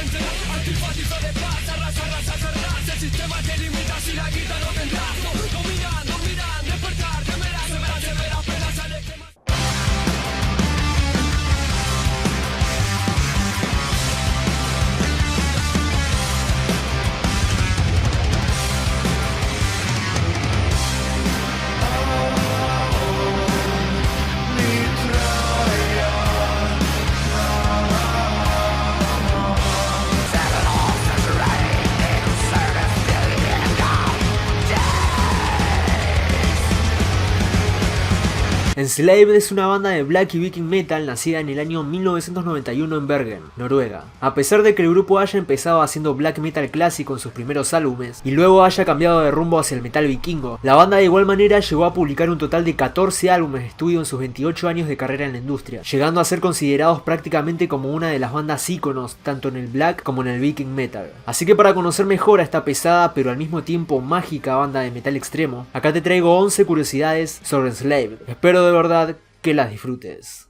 Antipático de paz, arrasa, el sistema te limita si la guita no tendrás. No miran, despertar, temerás, apenas sale quemar. Enslaved es una banda de black y viking metal nacida en el año 1991 en Bergen, Noruega. A pesar de que el grupo haya empezado haciendo black metal clásico en sus primeros álbumes y luego haya cambiado de rumbo hacia el metal vikingo, la banda de igual manera llegó a publicar un total de 14 álbumes de estudio en sus 28 años de carrera en la industria, llegando a ser considerados prácticamente como una de las bandas íconos tanto en el black como en el viking metal. Así que para conocer mejor a esta pesada pero al mismo tiempo mágica banda de metal extremo, acá te traigo 11 curiosidades sobre Enslaved. Espero de verdad que las disfrutes.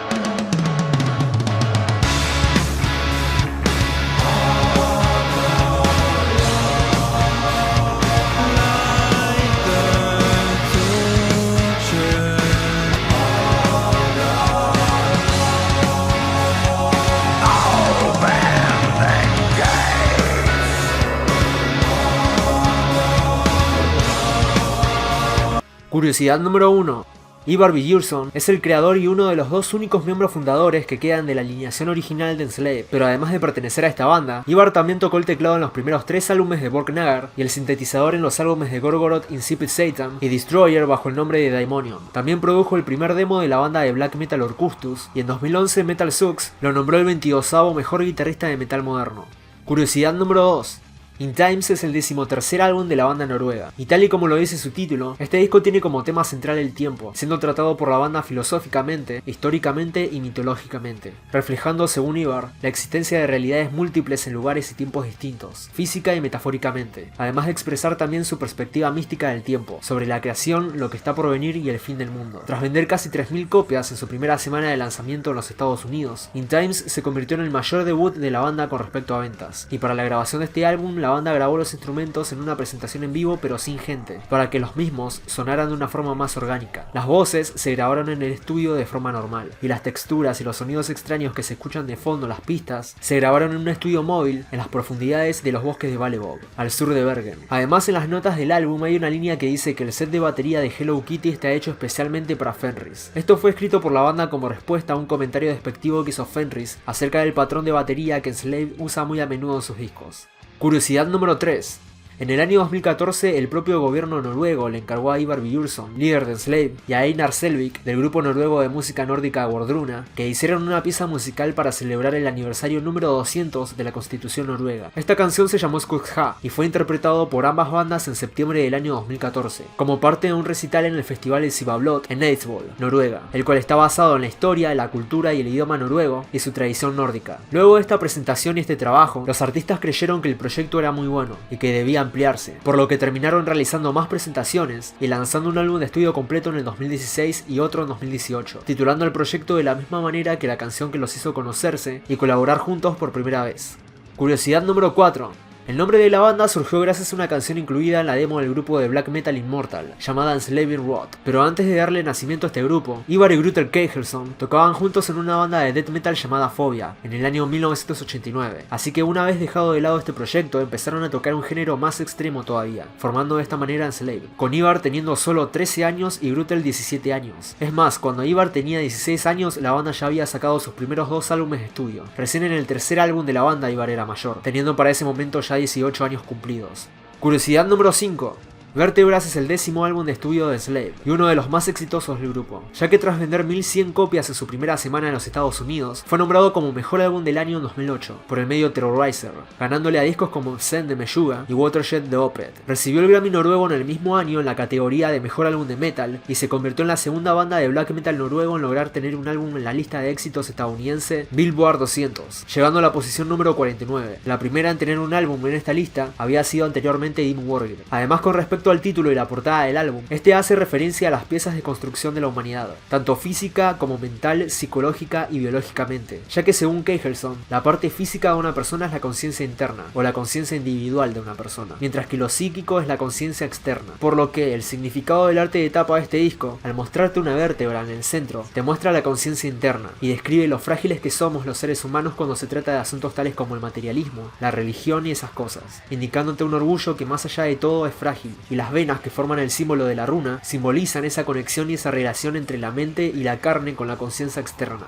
Curiosidad número 1. Ivar Björnsson es el creador y uno de los dos únicos miembros fundadores que quedan de la alineación original de Enslaved, pero además de pertenecer a esta banda, Ivar también tocó el teclado en los primeros 3 álbumes de Borknagar y el sintetizador en los álbumes de Gorgoroth, Incipit Satan y Destroyer bajo el nombre de Daimonion. También produjo el primer demo de la banda de black metal Orkustus y en 2011 Metal Sucks lo nombró el 22º mejor guitarrista de metal moderno. Curiosidad número 2. In Times es el 13º álbum de la banda noruega, y tal y como lo dice su título, este disco tiene como tema central el tiempo, siendo tratado por la banda filosóficamente, históricamente y mitológicamente, reflejando, según Ivar, la existencia de realidades múltiples en lugares y tiempos distintos, física y metafóricamente, además de expresar también su perspectiva mística del tiempo, sobre la creación, lo que está por venir y el fin del mundo. Tras vender casi 3.000 copias en su primera semana de lanzamiento en los Estados Unidos, In Times se convirtió en el mayor debut de la banda con respecto a ventas, y para la grabación de este álbum, la banda grabó los instrumentos en una presentación en vivo pero sin gente, para que los mismos sonaran de una forma más orgánica. Las voces se grabaron en el estudio de forma normal, y las texturas y los sonidos extraños que se escuchan de fondo, las pistas, se grabaron en un estudio móvil en las profundidades de los bosques de Valebog, al sur de Bergen. Además, en las notas del álbum hay una línea que dice que el set de batería de Hello Kitty está hecho especialmente para Fenris. Esto fue escrito por la banda como respuesta a un comentario despectivo que hizo Fenris acerca del patrón de batería que Enslaved usa muy a menudo en sus discos. Curiosidad número 3. En el año 2014, el propio gobierno noruego le encargó a Ivar Björnsson, líder de Enslaved, y a Einar Selvik, del grupo noruego de música nórdica Wardruna, que hicieron una pieza musical para celebrar el aniversario número 200 de la Constitución noruega. Esta canción se llamó Skugha y fue interpretado por ambas bandas en septiembre del año 2014, como parte de un recital en el festival Sivablot en Eidsvoll, Noruega, el cual está basado en la historia, la cultura y el idioma noruego y su tradición nórdica. Luego de esta presentación y este trabajo, los artistas creyeron que el proyecto era muy bueno y que debía ampliarse, por lo que terminaron realizando más presentaciones y lanzando un álbum de estudio completo en el 2016 y otro en 2018, titulando el proyecto de la misma manera que la canción que los hizo conocerse y colaborar juntos por primera vez. Curiosidad número 4. El nombre de la banda surgió gracias a una canción incluida en la demo del grupo de black metal Immortal, llamada Enslaved Rot. Pero antes de darle nacimiento a este grupo, Ivar y Grutter Ketilsson tocaban juntos en una banda de death metal llamada Phobia, en el año 1989. Así que una vez dejado de lado este proyecto, empezaron a tocar un género más extremo todavía, formando de esta manera Enslaved, con Ivar teniendo solo 13 años y Grutter 17 años. Es más, cuando Ivar tenía 16 años, la banda ya había sacado sus primeros 2 álbumes de estudio. Recién en el tercer álbum de la banda Ivar era mayor, teniendo para ese momento ya 18 años cumplidos. Curiosidad número 5. Vértebras es el 10º álbum de estudio de Enslaved y uno de los más exitosos del grupo, ya que tras vender 1100 copias en su primera semana en los Estados Unidos, fue nombrado como mejor álbum del año en 2008 por el medio Terrorizer, ganándole a discos como Zen de Meshuggah y Watershed de Opeth. Recibió el Grammy noruego en el mismo año en la categoría de mejor álbum de metal y se convirtió en la segunda banda de black metal noruego en lograr tener un álbum en la lista de éxitos estadounidense Billboard 200, llegando a la posición número 49. La primera en tener un álbum en esta lista había sido anteriormente Dim Warrior. Además, con respecto respecto al título y la portada del álbum, este hace referencia a las piezas de construcción de la humanidad, tanto física como mental, psicológica y biológicamente, ya que según Kegelson, la parte física de una persona es la conciencia interna, o la conciencia individual de una persona, mientras que lo psíquico es la conciencia externa, por lo que el significado del arte de tapa de este disco, al mostrarte una vértebra en el centro, te muestra la conciencia interna, y describe lo frágiles que somos los seres humanos cuando se trata de asuntos tales como el materialismo, la religión y esas cosas, indicándote un orgullo que más allá de todo es frágil, y las venas que forman el símbolo de la runa simbolizan esa conexión y esa relación entre la mente y la carne con la conciencia externa.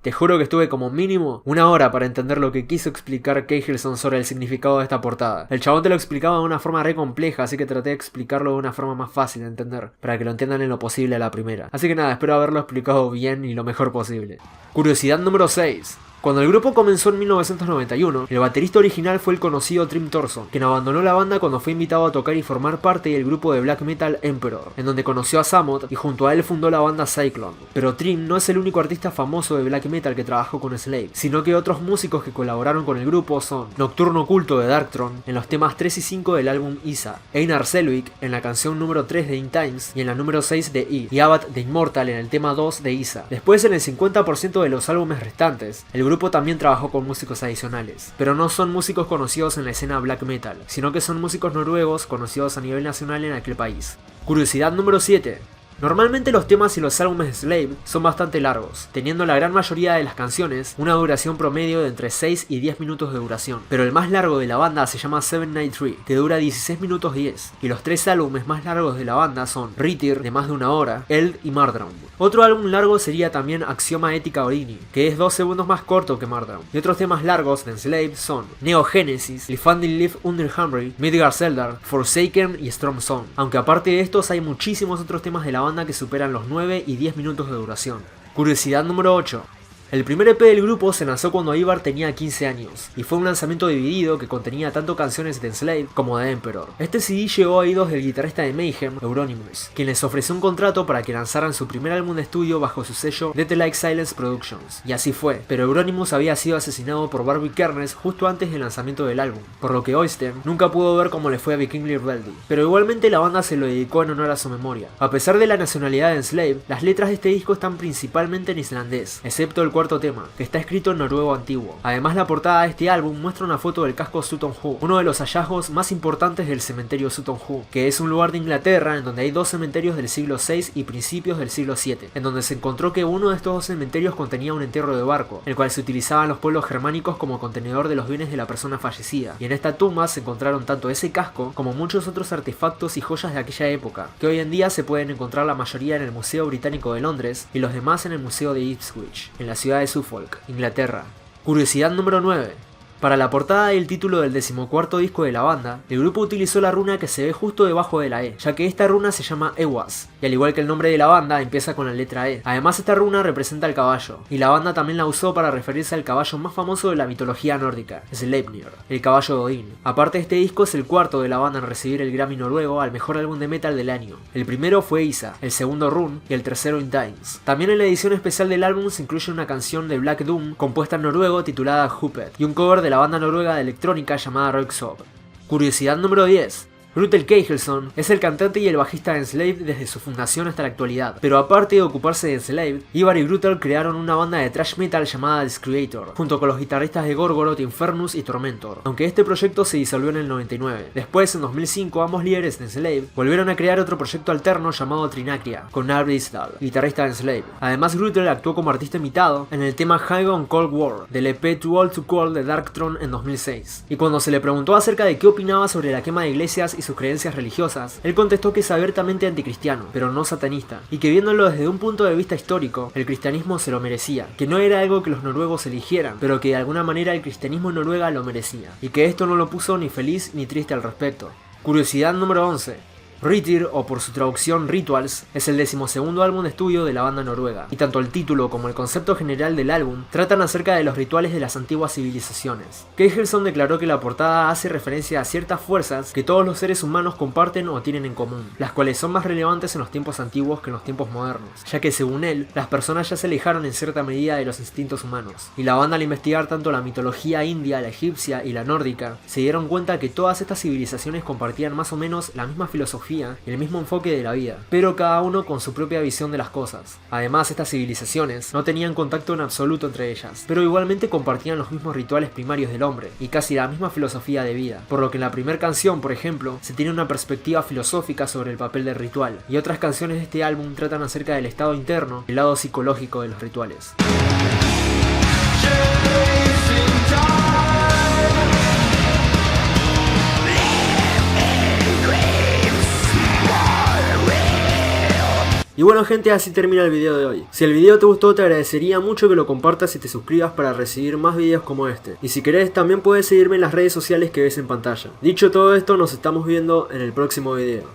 Te juro que estuve como mínimo una hora para entender lo que quiso explicar Kegelson sobre el significado de esta portada. El chabón te lo explicaba de una forma re compleja, así que traté de explicarlo de una forma más fácil de entender, para que lo entiendan en lo posible a la primera. Así que nada, espero haberlo explicado bien y lo mejor posible. Curiosidad número 6. Cuando el grupo comenzó en 1991, el baterista original fue el conocido Trim Thorson, quien abandonó la banda cuando fue invitado a tocar y formar parte del grupo de black metal Emperor, en donde conoció a Samot y junto a él fundó la banda Cyclone. Pero Trim no es el único artista famoso de black metal que trabajó con Slave, sino que otros músicos que colaboraron con el grupo son Nocturno Oculto de Darkthrone en los temas 3 y 5 del álbum Isa, Einar Selvik en la canción número 3 de In Times y en la número 6 de E, y Abad de Immortal en el tema 2 de Isa. Después, en el 50% de los álbumes restantes, el grupo también trabajó con músicos adicionales, pero no son músicos conocidos en la escena black metal, sino que son músicos noruegos conocidos a nivel nacional en aquel país. Curiosidad número 7. Normalmente los temas y los álbumes de Slave son bastante largos, teniendo la gran mayoría de las canciones una duración promedio de entre 6 y 10 minutos de duración, pero el más largo de la banda se llama 793, que dura 16 minutos 10, y los 3 álbumes más largos de la banda son Ritir, de más de una hora, Eld y Mardraum. Otro álbum largo sería también Axioma Ética Orini, que es 2 segundos más corto que Mardraum, y otros temas largos de Slave son Neo Genesis, Lifandin Live Under Hamri, Midgard Zeldar, Forsaken y Storm Song, aunque aparte de estos hay muchísimos otros temas de la banda que superan los 9 y 10 minutos de duración. Curiosidad número 8. El primer EP del grupo se lanzó cuando Ivar tenía 15 años, y fue un lanzamiento dividido que contenía tanto canciones de Enslaved como de Emperor. Este CD llegó a oídos del guitarrista de Mayhem, Euronymous, quien les ofreció un contrato para que lanzaran su primer álbum de estudio bajo su sello Death Like Silence Productions, y así fue, pero Euronymous había sido asesinado por Barbie Kernes justo antes del lanzamiento del álbum, por lo que Oystein nunca pudo ver cómo le fue a Vikingly Reldi, pero igualmente la banda se lo dedicó en honor a su memoria. A pesar de la nacionalidad de Enslaved, las letras de este disco están principalmente en islandés, excepto el cuarto tema, que está escrito en noruego antiguo. Además, la portada de este álbum muestra una foto del casco Sutton Hoo, uno de los hallazgos más importantes del cementerio Sutton Hoo, que es un lugar de Inglaterra en donde hay 2 cementerios del siglo VI y principios del siglo VII, en donde se encontró que uno de estos 2 cementerios contenía un entierro de barco, el cual se utilizaba en los pueblos germánicos como contenedor de los bienes de la persona fallecida, y en esta tumba se encontraron tanto ese casco como muchos otros artefactos y joyas de aquella época, que hoy en día se pueden encontrar la mayoría en el Museo Británico de Londres y los demás en el Museo de Ipswich, en la ciudad de Suffolk, Inglaterra. Curiosidad número 9. Para la portada y el título del 14º disco de la banda, el grupo utilizó la runa que se ve justo debajo de la E, ya que esta runa se llama Ewas, y al igual que el nombre de la banda empieza con la letra E. Además, esta runa representa al caballo, y la banda también la usó para referirse al caballo más famoso de la mitología nórdica, Sleipnir, el caballo de Odín. Aparte, este disco es el cuarto de la banda en recibir el Grammy noruego al mejor álbum de metal del año. El primero fue Isa, el segundo Run y el tercero In Times. También en la edición especial del álbum se incluye una canción de Black Doom compuesta en noruego titulada Hoopet, y un cover de la banda noruega de electrónica llamada Röyksopp. Curiosidad número 10. Grutel Kegelson es el cantante y el bajista de Enslaved desde su fundación hasta la actualidad, pero aparte de ocuparse de Enslaved, Ivar y Grutel crearon una banda de thrash metal llamada Discreator, junto con los guitarristas de Gorgoroth, Infernus y Tormentor, aunque este proyecto se disolvió en el 99. Después, en 2005, ambos líderes de Enslaved volvieron a crear otro proyecto alterno llamado Trinacria, con Narvi Isdal, guitarrista de Enslaved. Además, Grutel actuó como artista invitado en el tema High on Cold War, del EP Too Old to Call de Darkthrone en 2006. Y cuando se le preguntó acerca de qué opinaba sobre la quema de iglesias y sus creencias religiosas, él contestó que es abiertamente anticristiano, pero no satanista, y que viéndolo desde un punto de vista histórico, el cristianismo se lo merecía, que no era algo que los noruegos eligieran, pero que de alguna manera el cristianismo en Noruega lo merecía, y que esto no lo puso ni feliz ni triste al respecto. Curiosidad número 11. Ritir, o por su traducción Rituals, es el 12º álbum de estudio de la banda noruega, y tanto el título como el concepto general del álbum tratan acerca de los rituales de las antiguas civilizaciones. Keijelsson declaró que la portada hace referencia a ciertas fuerzas que todos los seres humanos comparten o tienen en común, las cuales son más relevantes en los tiempos antiguos que en los tiempos modernos, ya que según él, las personas ya se alejaron en cierta medida de los instintos humanos, y la banda al investigar tanto la mitología india, la egipcia y la nórdica, se dieron cuenta que todas estas civilizaciones compartían más o menos la misma filosofía y el mismo enfoque de la vida, pero cada uno con su propia visión de las cosas. Además, estas civilizaciones no tenían contacto en absoluto entre ellas, pero igualmente compartían los mismos rituales primarios del hombre, y casi la misma filosofía de vida, por lo que en la primera canción, por ejemplo, se tiene una perspectiva filosófica sobre el papel del ritual, y otras canciones de este álbum tratan acerca del estado interno y el lado psicológico de los rituales. Y bueno gente, así termina el video de hoy. Si el video te gustó, te agradecería mucho que lo compartas y te suscribas para recibir más videos como este. Y si querés, también puedes seguirme en las redes sociales que ves en pantalla. Dicho todo esto, nos estamos viendo en el próximo video.